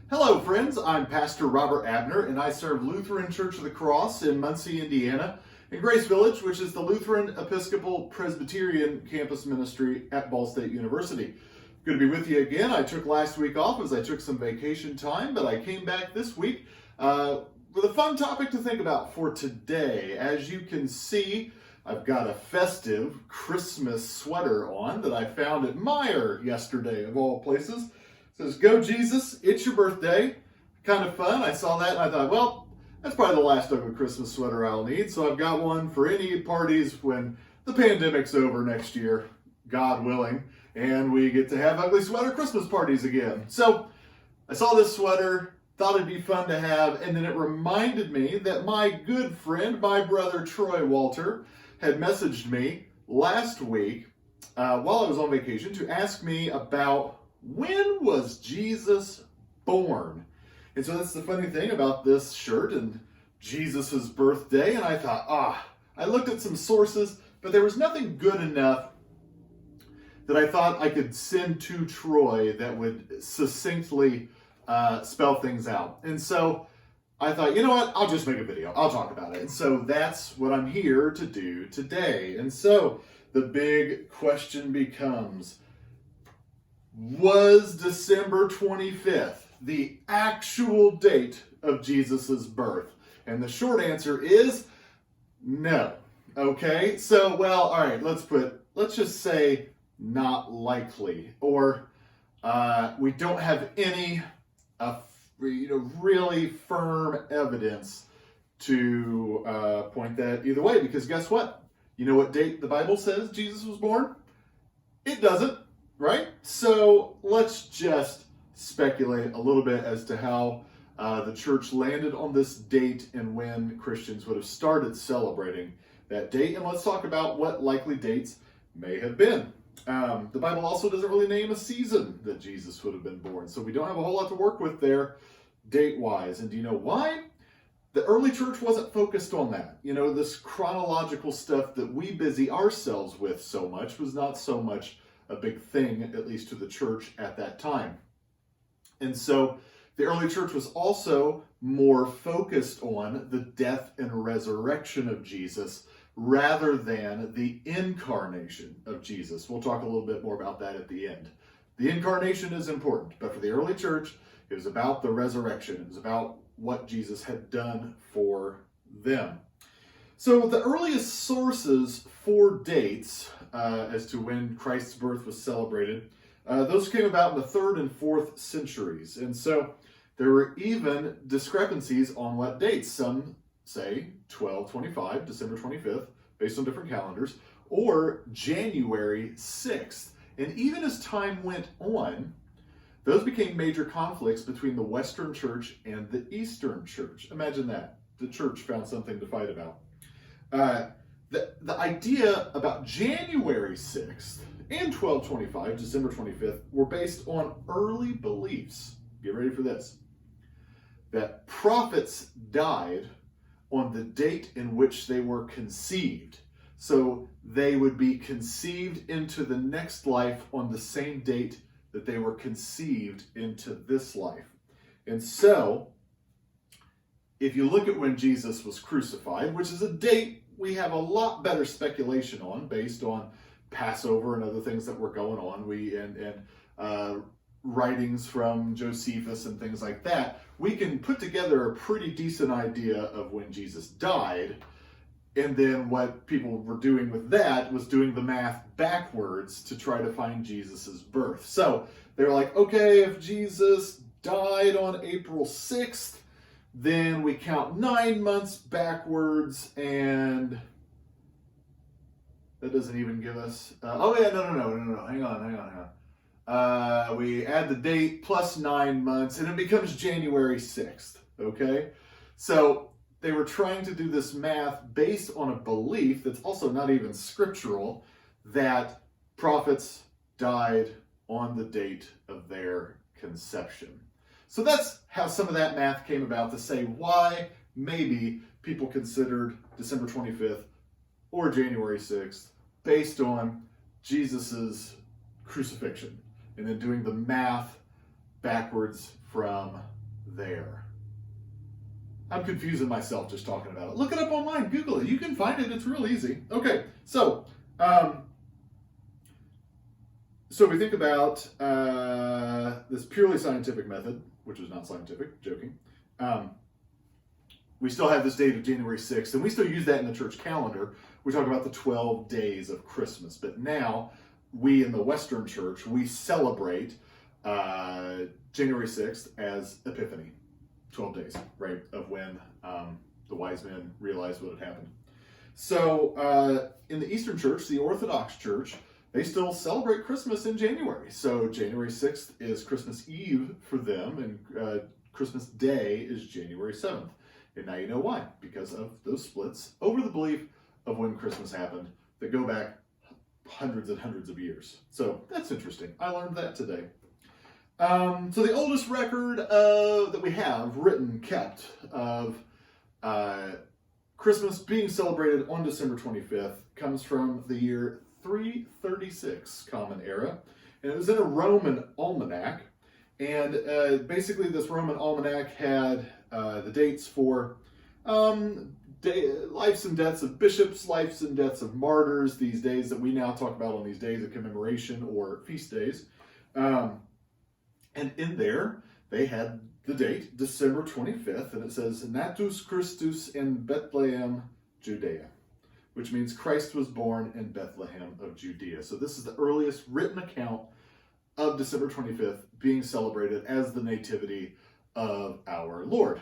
Hello, friends. I'm Pastor Robert Abner, and I serve Lutheran Church of the Cross in Muncie, Indiana, and Grace Village, which is the Lutheran Episcopal Presbyterian campus ministry at Ball State University. Good to be with you again. I took last week off as I took some vacation time, but I came back this week with a fun topic to think about for today. As you can see, I've got a festive Christmas sweater on that I found at Meijer yesterday, of all places. It says, "Go Jesus, it's your birthday." Kind of fun. I saw that and I thought, well, that's probably the last ugly Christmas sweater I'll need. So I've got one for any parties when the pandemic's over next year, God willing, and we get to have ugly sweater Christmas parties again. So I saw this sweater, thought it'd be fun to have, and then it reminded me that my good friend, my brother Troy Walter, had messaged me last week while I was on vacation to ask me about when was Jesus born. And so that's the funny thing about this shirt and Jesus's birthday. And I thought, I looked at some sources, but there was nothing good enough that I thought I could send to Troy that would succinctly spell things out. And so I thought, you know what, I'll just make a video. I'll talk about it. And so that's what I'm here to do today. And so the big question becomes, was December 25th the actual date of Jesus's birth? And the short answer is no. Okay, so, well, all right, let's just say not likely, or we don't have any really firm evidence to point that either way, because guess what? You know what date the Bible says Jesus was born? It doesn't, right? So let's just speculate a little bit as to how the church landed on this date and when Christians would have started celebrating that date. And let's talk about what likely dates may have been. The Bible also doesn't really name a season that Jesus would have been born, so we don't have a whole lot to work with there date-wise. And do you know why? The early church wasn't focused on that. You know, this chronological stuff that we busy ourselves with so much was not so much a big thing, at least to the church at that time. And so the early church was also more focused on the death and resurrection of Jesus rather than the incarnation of Jesus. We'll talk a little bit more about that at the end. The incarnation is important, but for the early church, it was about the resurrection. It was about what Jesus had done for them. So the earliest sources for dates as to when Christ's birth was celebrated, those came about in the 3rd and 4th centuries. And so there were even discrepancies on what dates. Some say 1225, December 25th, based on different calendars, or January 6th. And even as time went on, those became major conflicts between the Western Church and the Eastern Church. Imagine that. The church found something to fight about. The idea about January 6th and 1225, December 25th, were based on early beliefs. Get ready for this. That prophets died on the date in which they were conceived. So they would be conceived into the next life on the same date that they were conceived into this life. And so, if you look at when Jesus was crucified, which is a date we have a lot better speculation on based on Passover and other things that were going on, and writings from Josephus and things like that, we can put together a pretty decent idea of when Jesus died. And then what people were doing with that was doing the math backwards to try to find Jesus's birth. So they're like, okay, if Jesus died on April 6th, then we count 9 months backwards, and that doesn't even give us, no, hang on. We add the date plus 9 months, and it becomes January 6th, okay? So they were trying to do this math based on a belief that's also not even scriptural, that prophets died on the date of their conception. So that's how some of that math came about, to say why maybe people considered December 25th or January 6th based on Jesus's crucifixion, and then doing the math backwards from there. I'm confusing myself just talking about it. Look it up online, Google it. You can find it, it's real easy. Okay, so we think about this purely scientific method, which is not scientific, joking. We still have this date of January 6th, and we still use that in the church calendar. We talk about the 12 days of Christmas, but now we in the Western church, we celebrate January 6th as Epiphany, 12 days, right, of when the wise men realized what had happened. So in the Eastern church, the Orthodox church, they still celebrate Christmas in January. So January 6th is Christmas Eve for them, and Christmas Day is January 7th. And now you know why, because of those splits over the belief of when Christmas happened that go back hundreds and hundreds of years. So that's interesting. I learned that today. So the oldest record that we have written, kept, of Christmas being celebrated on December 25th comes from the year 336 Common Era, and it was in a Roman almanac. And basically this Roman almanac had the dates for lives and deaths of bishops, lives and deaths of martyrs, these days that we now talk about on these days of commemoration or feast days. And in there, they had the date, December 25th, and it says, Natus Christus in Bethlehem, Judea, which means Christ was born in Bethlehem of Judea. So this is the earliest written account of December 25th being celebrated as the nativity of our Lord.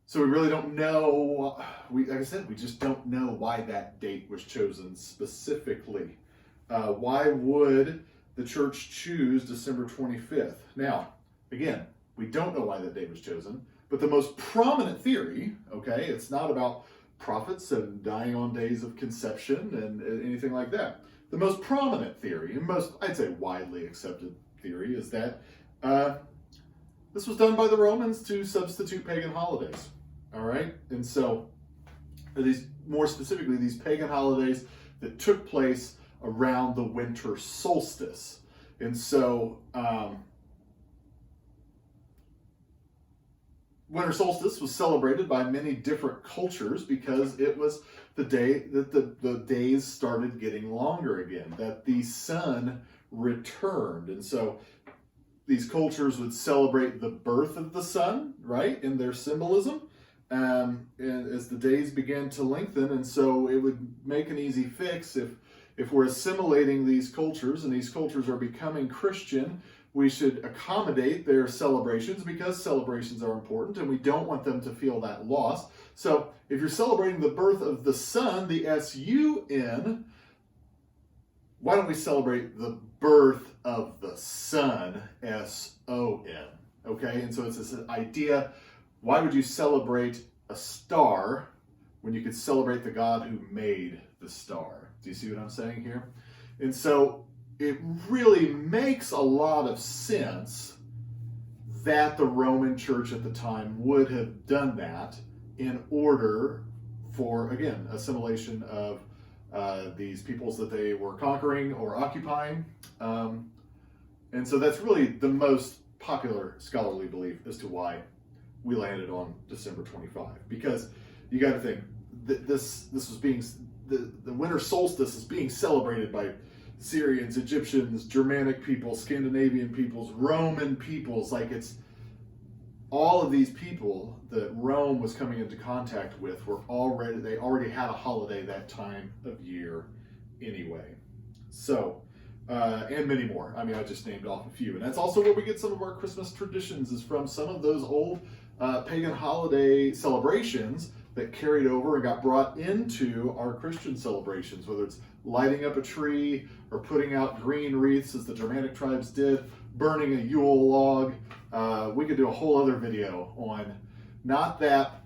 So we really don't know, like I said, we just don't know why that date was chosen specifically. Why would the church choose December 25th? Now, again, we don't know why that date was chosen, but the most prominent theory, okay, it's not about prophets and dying on days of conception and anything like that. The most prominent theory, and most, I'd say widely accepted theory, is that this was done by the Romans to substitute pagan holidays, all right? And so, these, more specifically, these pagan holidays that took place around the winter solstice. And so, winter solstice was celebrated by many different cultures because it was the day that the days started getting longer again, that the sun returned. And so these cultures would celebrate the birth of the sun, right, in their symbolism, and as the days began to lengthen. And so it would make an easy fix if we're assimilating these cultures and these cultures are becoming Christian, we should accommodate their celebrations because celebrations are important and we don't want them to feel that loss. So if you're celebrating the birth of the sun, the S-U-N, why don't we celebrate the birth of the sun, S-O-N, okay? And so it's this idea, why would you celebrate a star when you could celebrate the God who made the star? Do you see what I'm saying here? And so it really makes a lot of sense that the Roman Church at the time would have done that in order for, again, assimilation of these peoples that they were conquering or occupying. And so that's really the most popular scholarly belief as to why we landed on December 25. Because you got to think, this was being, the winter solstice is being celebrated by Syrians, Egyptians, Germanic peoples, Scandinavian peoples, Roman peoples. Like, it's all of these people that Rome was coming into contact with they already had a holiday that time of year anyway. So, and many more. I mean, I just named off a few. And that's also where we get some of our Christmas traditions, is from some of those old pagan holiday celebrations that carried over and got brought into our Christian celebrations, whether it's lighting up a tree or putting out green wreaths as the Germanic tribes did, burning a Yule log. We could do a whole other video on, not that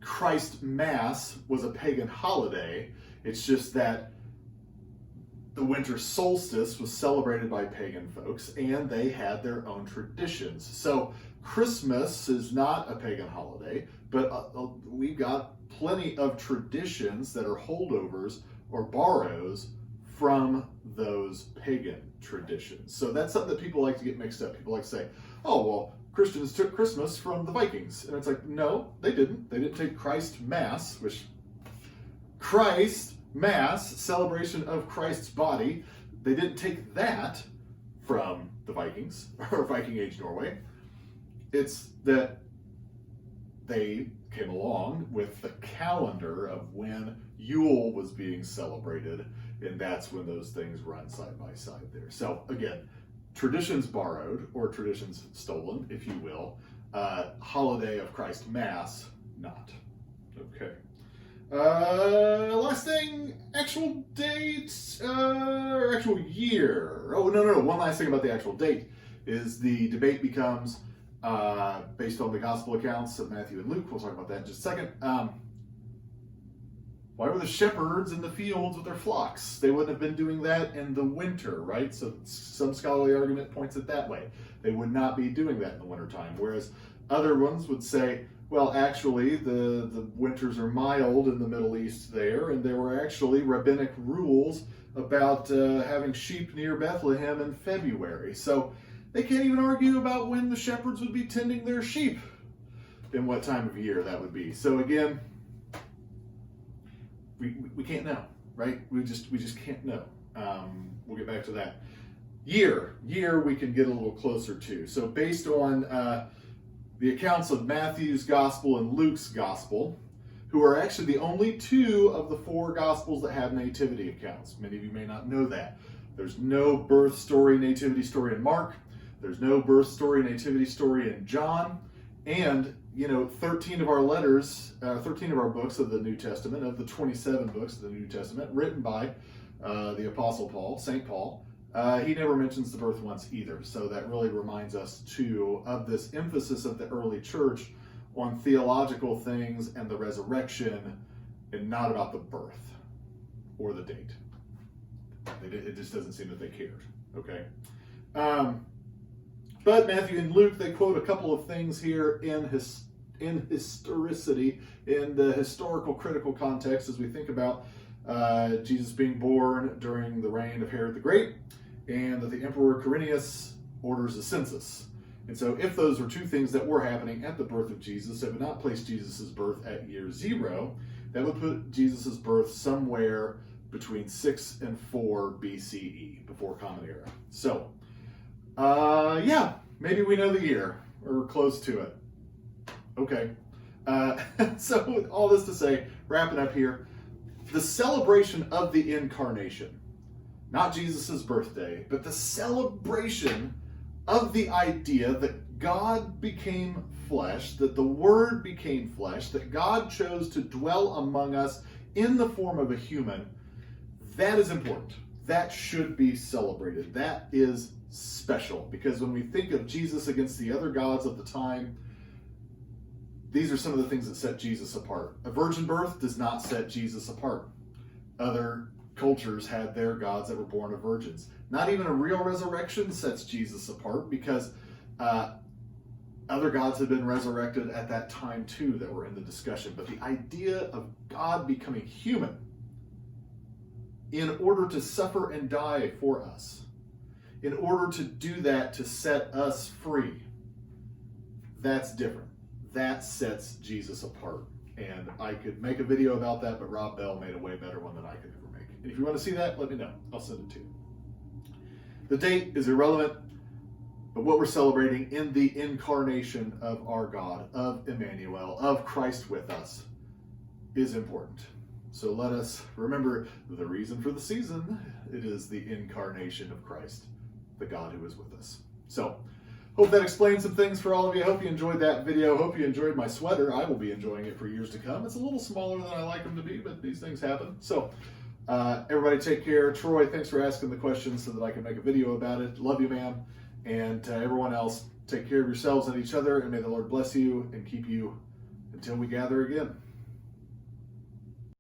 Christ Mass was a pagan holiday, it's just that the winter solstice was celebrated by pagan folks and they had their own traditions. So Christmas is not a pagan holiday, but we've got plenty of traditions that are holdovers or borrows from those pagan traditions. So that's something that people like to get mixed up. People like to say, oh, well, Christians took Christmas from the Vikings. And it's like, no, they didn't. They didn't take Christ Mass, which Christ Mass, celebration of Christ's body, they didn't take that from the Vikings or Viking Age Norway. It's that they came along with the calendar of when Yule was being celebrated, and that's when those things run side by side there. So again, traditions borrowed, or traditions stolen, if you will. Holiday of Christ Mass, not. Okay. Last thing, actual date, or actual year. Oh, no. One last thing about the actual date is the debate becomes, based on the gospel accounts of Matthew and Luke, we'll talk about that in just a second. Why were the shepherds in the fields with their flocks? They wouldn't have been doing that in the winter, right? So some scholarly argument points it that way. They would not be doing that in the wintertime. Whereas other ones would say, well, actually, the winters are mild in the Middle East there, and there were actually rabbinic rules about having sheep near Bethlehem in February. So they can't even argue about when the shepherds would be tending their sheep and what time of year that would be. So again, we can't know, right? We just can't know. We'll get back to that. Year we can get a little closer to. So based on the accounts of Matthew's gospel and Luke's gospel, who are actually the only two of the four gospels that have nativity accounts. Many of you may not know that. There's no birth story, nativity story in Mark. There's no birth story, nativity story in John. And 13 of our letters, 13 of our books of the New Testament, of the 27 books of the New Testament, written by the Apostle Paul, St. Paul, he never mentions the birth once either. So that really reminds us, too, of this emphasis of the early church on theological things and the resurrection, and not about the birth or the date. It just doesn't seem that they cared, okay? But Matthew and Luke, they quote a couple of things here in historicity, in the historical critical context, as we think about Jesus being born during the reign of Herod the Great, and that the Emperor Quirinius orders a census. And so if those were two things that were happening at the birth of Jesus, it would not place Jesus' birth at year 0. That would put Jesus' birth somewhere between 6 and 4 BCE, before Common Era. So, maybe we know the year, or close to it. Okay. So all this to say, wrapping up here, the celebration of the incarnation, not Jesus' birthday, but the celebration of the idea that God became flesh, that the Word became flesh, that God chose to dwell among us in the form of a human, that is important. That should be celebrated. That is special, because when we think of Jesus against the other gods of the time, these are some of the things that set Jesus apart. A virgin birth does not set Jesus apart. Other cultures had their gods that were born of virgins. Not even a real resurrection sets Jesus apart, because other gods had been resurrected at that time too that were in the discussion. But the idea of God becoming human in order to suffer and die for us, in order to do that to set us free, that's different. That sets Jesus apart. And I could make a video about that, but Rob Bell made a way better one than I could ever make. And if you want to see that, let me know. I'll send it to you. The date is irrelevant, but what we're celebrating in the incarnation of our God, of Emmanuel, of Christ with us, is important. So let us remember the reason for the season. It is the incarnation of Christ, the God who is with us. So, hope that explains some things for all of you. I hope you enjoyed that video. Hope you enjoyed my sweater. I will be enjoying it for years to come. It's a little smaller than I like them to be, but these things happen. So, everybody take care. Troy, thanks for asking the questions so that I can make a video about it. Love you, man. And everyone else, take care of yourselves and each other, and may the Lord bless you and keep you until we gather again.